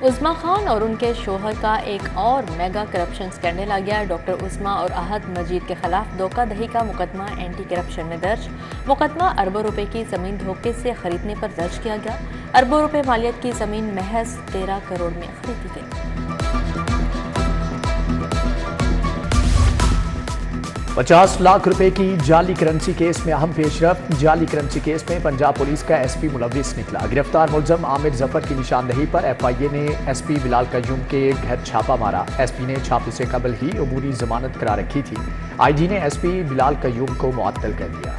عظما خان اور ان کے شوہر کا ایک اور میگا کرپشن سکینڈل آ گیا۔ ڈاکٹر عظما اور احد مجید کے خلاف دھوکہ دہی کا مقدمہ اینٹی کرپشن میں درج۔ مقدمہ اربوں روپے کی زمین دھوکے سے خریدنے پر درج کیا گیا۔ اربوں روپے مالیت کی زمین محض 13 کروڑ میں خریدی گئی۔ 50 لاکھ روپے کی جعلی کرنسی کیس میں اہم پیش رفت۔ جعلی کرنسی کیس میں پنجاب پولیس کا ایس پی ملوث نکلا۔ گرفتار ملزم عامر ظفر کی نشاندہی پر ایف آئی اے نے ایس پی بلال قیوم کے گھر چھاپہ مارا۔ ایس پی نے چھاپے سے قبل ہی عبوری ضمانت کرا رکھی تھی۔ آئی جی نے ایس پی بلال قیوم کو معطل کر دیا۔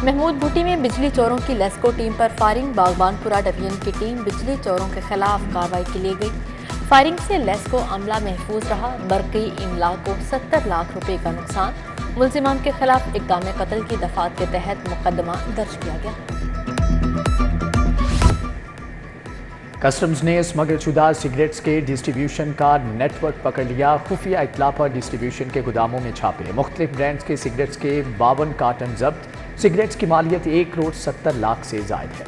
محمود بھٹی میں بجلی چوروں کی لیسکو ٹیم پر فائرنگ۔ باغبان پورہ ڈویژن کی ٹیم بجلی چوروں کے خلاف کارروائی کے لیے گئی۔ فائرنگ سے لیسکو عملہ محفوظ رہا۔ برقی املاک کو 70 لاکھ روپے کا نقصان۔ ملزمان کے خلاف اقدام قتل کی دفعات کے تحت مقدمہ درج کیا گیا۔ کسٹمز نے اسمگل شدہ سگریٹس کے ڈسٹریبیوشن کا نیٹ ورک پکڑ لیا۔ خفیہ اطلاع پر ڈسٹریبیوشن کے گوداموں میں چھاپے۔ مختلف برانڈز کے سگریٹس کے 52 کارٹن ضبط۔ سگریٹس کی مالیت 1 کروڑ 70 لاکھ سے زائد ہے۔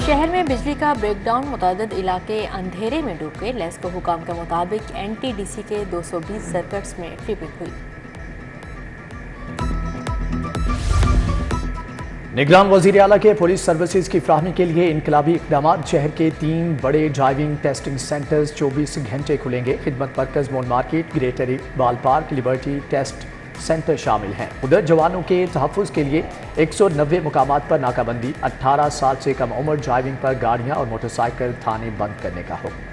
شہر میں بجلی کا بریک ڈاؤن، متعدد علاقے اندھیرے میں ڈوب گئے۔ لیسکو حکام کے مطابق این ٹی ڈی سی کے 220 سرکٹس میں ٹرپنگ ہوئی۔ نگران وزیر اعلیٰ کے پولیس سروسز کی فراہمی کے لیے انقلابی اقدامات۔ شہر کے 3 بڑے ڈرائیونگ ٹیسٹنگ سینٹرز 24 گھنٹے کھلیں گے۔ خدمت مرکز Moon Market, Greater Iqbal Park, Liberty test centre شامل ہیں۔ ادھر جوانوں کے تحفظ کے لیے 190 مقامات پر ناکہ بندی۔ 18 سال سے کم عمر ڈرائیونگ پر گاڑیاں اور موٹر سائیکل تھانے بند کرنے کا حکم۔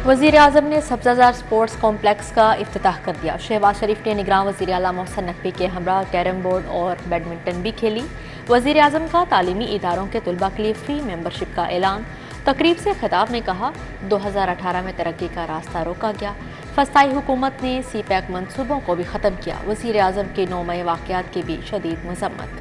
وزیر اعظم نے سبزہ زار سپورٹس کمپلیکس کا افتتاح کر دیا۔ شہباز شریف نے نگراں وزیر اعلیٰ محسن نقوی کے ہمراہ کیرم بورڈ اور بیڈمنٹن بھی کھیلی۔ وزیر اعظم کا تعلیمی اداروں کے طلباء کے لیے فری ممبرشپ کا اعلان۔ تقریب سے خطاب میں کہا 2018 میں ترقی کا راستہ روکا گیا۔ فسطائی حکومت نے سی پیک منصوبوں کو بھی ختم کیا۔ وزیر اعظم کے 9 مئی واقعات کی بھی شدید مذمت۔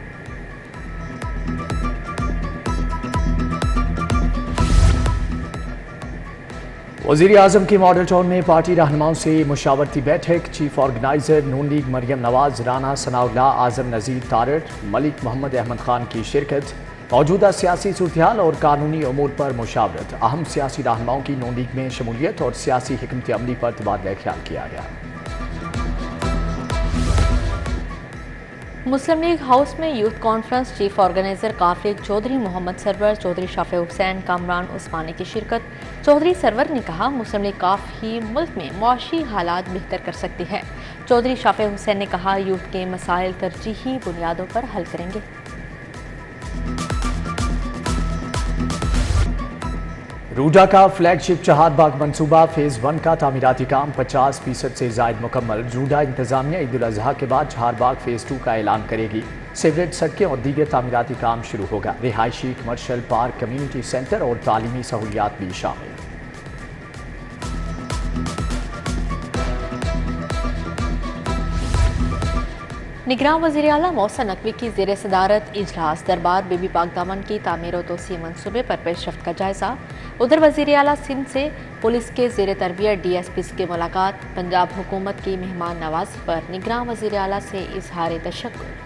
وزیر اعظم کی ماڈل ٹاؤن میں پارٹی رہنماؤں سے مشاورتی بیٹھک۔ چیف آرگنائزر نون لیگ مریم نواز، رانا ثناء اللہ، اعظم نذیر تارڑ، ملک محمد احمد خان کی شرکت۔ موجودہ سیاسی صورتحال اور قانونی امور پر مشاورت۔ اہم سیاسی رہنماؤں کی نون لیگ میں شمولیت اور سیاسی حکمت عملی پر تبادلہ خیال کیا گیا۔ مسلم لیگ ہاؤس میں یوتھ کانفرنس۔ چیف آرگنائزر کاف لیگ چودھری محمد سرور، چودھری شافع حسین، کامران عثمانی کی شرکت۔ چودھری سرور نے کہا مسلم لیگ کاف ہی ملک میں معاشی حالات بہتر کر سکتی ہے۔ چودھری شافع حسین نے کہا یوتھ کے مسائل ترجیحی بنیادوں پر حل کریں گے۔ روڈا کا فلیگ شپ چہار باغ منصوبہ فیز 1 کا تعمیراتی کام 50% سے زائد مکمل۔ روڈا انتظامیہ عید الاضحیٰ کے بعد چہار باغ فیز 2 کا اعلان کرے گی۔ سیوریج، سڑکیں اور دیگر تعمیراتی کام شروع ہوگا۔ رہائشی، کمرشل، پارک، کمیونٹی سینٹر اور تعلیمی سہولیات بھی شامل۔ نگراں وزیر اعلیٰ محسن نقوی کی زیر صدارت اجلاس۔ دربار بی بی پاک دامن کی تعمیر و توسیع منصوبے پر پیش رفت کا جائزہ۔ ادھر وزیر اعلیٰ سندھ سے پولیس کے زیر تربیت ڈی ایس پیز کی ملاقات۔ پنجاب حکومت کی مہمان نوازی پر نگراں وزیر اعلیٰ سے اظہار تشکر۔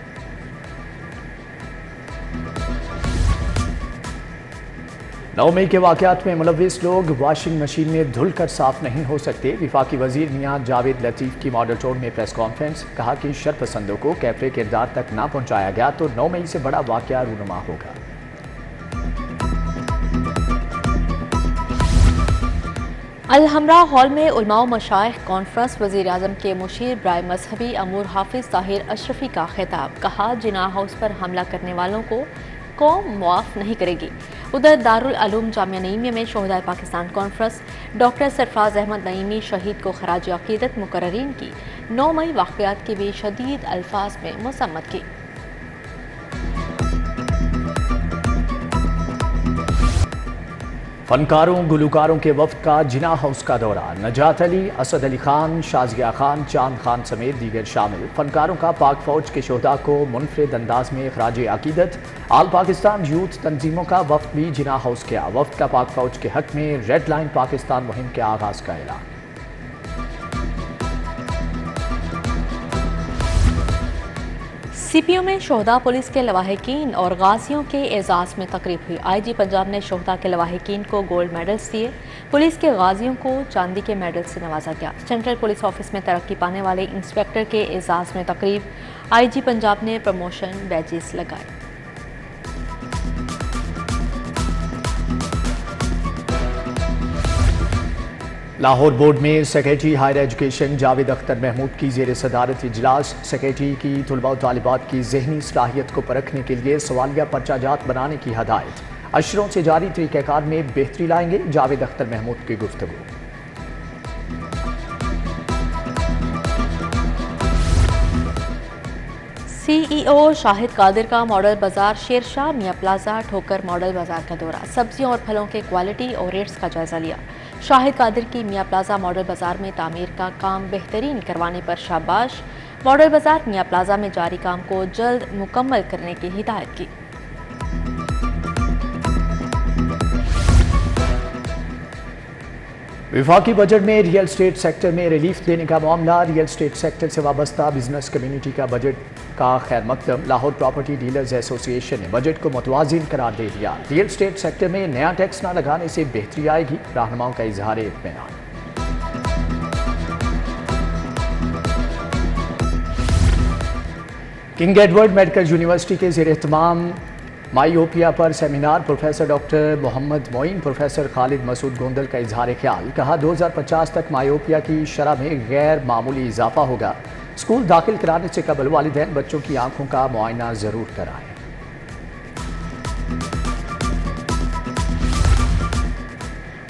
9 مئی کے واقعات میں ملوث لوگ واشنگ مشین میں دھل کر صاف نہیں ہو سکتے۔ وفاقی وزیر میاں جاوید لطیف کی ماڈل ٹاؤن میں پریس کانفرنس۔ کہا کہ شرپسندوں کو کیفرے کردار تک نہ پہنچایا گیا تو 9 مئی سے بڑا واقعہ رونما ہوگا۔ الحمراء ہال میں علماء و مشائخ کانفرنس۔ وزیر اعظم کے مشیر برائے مذہبی امور حافظ طاہر اشرفی کا خطاب۔ کہا جناح ہاؤس پر حملہ کرنے والوں کو قوم معاف نہیں کرے گی۔ ادھر دارالعلوم جامعہ نعیمیہ میں شہدائے پاکستان کانفرنس۔ ڈاکٹر سرفراز احمد نعیمی شہید کو خراج عقیدت مقررین کی 9 مئی واقعات کی بھی شدید الفاظ میں مذمت کی۔ فنکاروں گلوکاروں کے وفد کا جناح ہاؤس کا دورہ، نجات علی، اسد علی خان، شازیہ خان، چاند خان سمیت دیگر شامل۔ فنکاروں کا پاک فوج کے شہداء کو منفرد انداز میں خراج عقیدت۔ آل پاکستان یوتھ تنظیموں کا وفد بھی جناح ہاؤس گیا۔ وفد کا پاک فوج کے حق میں ریڈ لائن پاکستان مہم کے آغاز کا اعلان۔ سی پی او میں شہداء پولیس کے لواحقین اور غازیوں کے اعزاز میں تقریب ہوئی۔ آئی جی پنجاب نے شہداء کے لواحقین کو گولڈ میڈلز دیے، پولیس کے غازیوں کو چاندی کے میڈل سے نوازا گیا۔ سینٹرل پولیس آفس میں ترقی پانے والے انسپکٹر کے اعزاز میں تقریب، آئی جی پنجاب نے پروموشن بیجز لگائے۔ لاہور بورڈ میں secretary higher education Javed Akhtar Mahmood کی زیر صدارت اجلاس۔ سیکریٹری کی طلباء و طالبات کی ذہنی صلاحیت کو پرکھنے کے لیے سوالیہ پرچہ جات بنانے کی ہدایت۔ اشروں سے جاری طریقہ کار میں بہتری لائیں گے، جاوید اختر محمود کی گفتگو۔ سی ای او شاہد قادر کا ماڈل بازار شیر شاہ میاں پلازا ٹھوکر ماڈل بازار کا دورہ، سبزیوں اور پھلوں کے کوالٹی اور ریٹس کا جائزہ لیا۔ شاہد قادر کی میاں پلازا ماڈل بازار میں تعمیر کا کام بہترین کروانے پر شاباش، ماڈل بازار میاں پلازا میں جاری کام کو جلد مکمل کرنے کی ہدایت کی۔ وفاقی بجٹ میں ریئل اسٹیٹ سیکٹر میں ریلیف دینے کا معاملہ، ریئل اسٹیٹ سیکٹر سے وابستہ بزنس کمیونٹی کا بجٹ کا خیر مقدم۔ لاہور پراپرٹی ڈیلرز ایسوسی ایشن نے بجٹ کو متوازن قرار دے دیا۔ ریئل اسٹیٹ سیکٹر میں نیا ٹیکس نہ لگانے سے بہتری آئے گی، رہنماؤں کا اظہار اطمینان۔ کنگ ایڈورڈ میڈیکل یونیورسٹی کے زیر اہتمام مائیوپیا پر سیمینار، پروفیسر ڈاکٹر محمد معین، پروفیسر خالد مسعود گوندل کا اظہار خیال۔ کہا 2050 تک مائیوپیا کی شرح میں غیر معمولی اضافہ ہوگا۔ اسکول داخل کرانے سے قبل والدین بچوں کی آنکھوں کا معائنہ ضرور کرائیں۔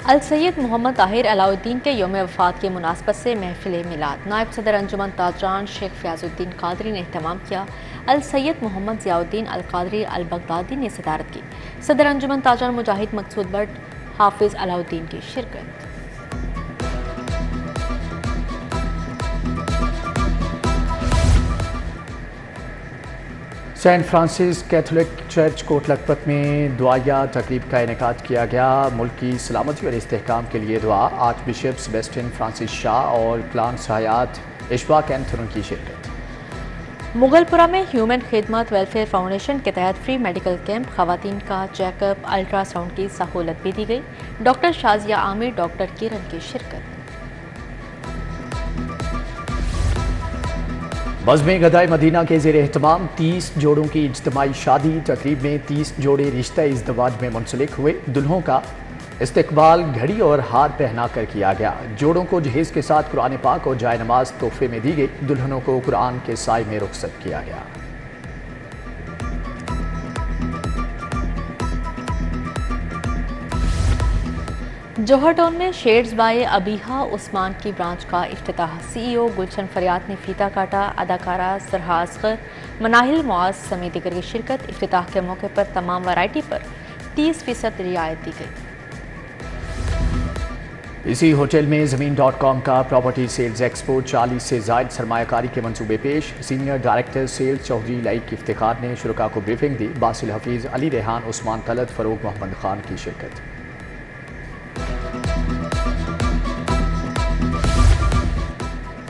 السید محمد طاہر علاؤ الدین کے یوم وفات کی مناسبت سے محفل میلاد، نائب صدر انجمن تاجران شیخ فیاض الدین قادری نے اہتمام کیا۔ السید محمد ضیاء الدین القادری البغدادی نے صدارت کی۔ صدر انجمن تاجران مجاہد مقصود بٹ حافظ علاؤ الدین کی شرکت۔ Saint Francis Catholic church Kot Lakhpat میں دعائیہ تقریب کا انعقاد کیا گیا۔ ملک کی سلامتی اور استحکام کے لیے دعا، آرچ بشپ سیبیسٹین فرانسس شاہ اور کلانس حیات اشفاق کینتھرون کی شرکت۔ مغل پورہ میں ہیومن خدمت ویلفیئر فاؤنڈیشن کے تحت فری میڈیکل کیمپ، خواتین کا چیک اپ، الٹرا ساؤنڈ کی سہولت بھی دی گئی۔ ڈاکٹر شازیہ عامر، ڈاکٹر کرن کی شرکت۔ بزم گدائے مدینہ کے زیر اہتمام 30 جوڑوں کی اجتماعی شادی، تقریب میں 30 جوڑے رشتہ ازدواج میں منسلک ہوئے۔ دلہوں کا استقبال گھڑی اور ہار پہنا کر کیا گیا۔ جوڑوں کو جہیز کے ساتھ قرآن پاک اور جائے نماز تحفے میں دی گئی۔ دلہنوں کو قرآن کے سائے میں رخصت کیا گیا۔ جوہر ٹاؤن میں شیڈز بائے ابیحہ عثمان کی برانچ کا افتتاح، سی ای او گلشن فریاد نے فیتا کاٹا، اداکارہ سرحا اصغر، مناہل معاذ سمیت دیگر کی شرکت۔ افتتاح کے موقع پر تمام ورائٹی پر 30% رعایت دی گئی۔ اسی ہوٹل میں زمین.com کا پراپرٹی سیلز ایکسپو، 40 سے زائد سرمایہ کاری کے منصوبے پیش۔ سینئر ڈائریکٹر سیلز چودھری لائق افتخار نے شرکاء کو بریفنگ دی۔ باسل حفیظ، علی ریحان، عثمان طلعت، فروغ محمد خان کی شرکت۔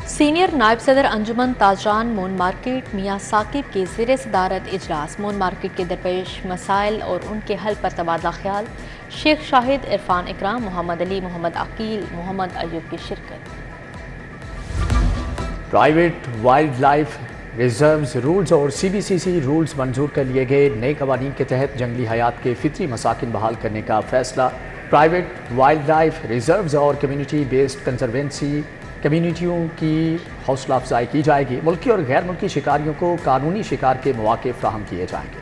سینئر نائب صدر انجمن تاجران مون مارکیٹ میاں ثاقب کی زیر صدارت اجلاس، مون مارکیٹ کے درپیش مسائل اور ان کے حل پر تبادلہ خیال۔ شیخ شاہد، عرفان اکرام، محمد علی، محمد عقیل، محمد ایوب کی شرکت۔ Private wild life reserves rules اور CBCC رولز منظور کر لیے گئے۔ نئے قوانین کے تحت جنگلی حیات کے فطری مساکن بحال کرنے کا فیصلہ۔ پرائیویٹ وائلڈ لائف ریزروز اور کمیونٹی بیسڈ کنزروینسی کمیونٹیوں کی حوصلہ افزائی کی جائے گی۔ ملکی اور غیر ملکی شکاریوں کو قانونی شکار کے مواقع فراہم کیے جائیں گے۔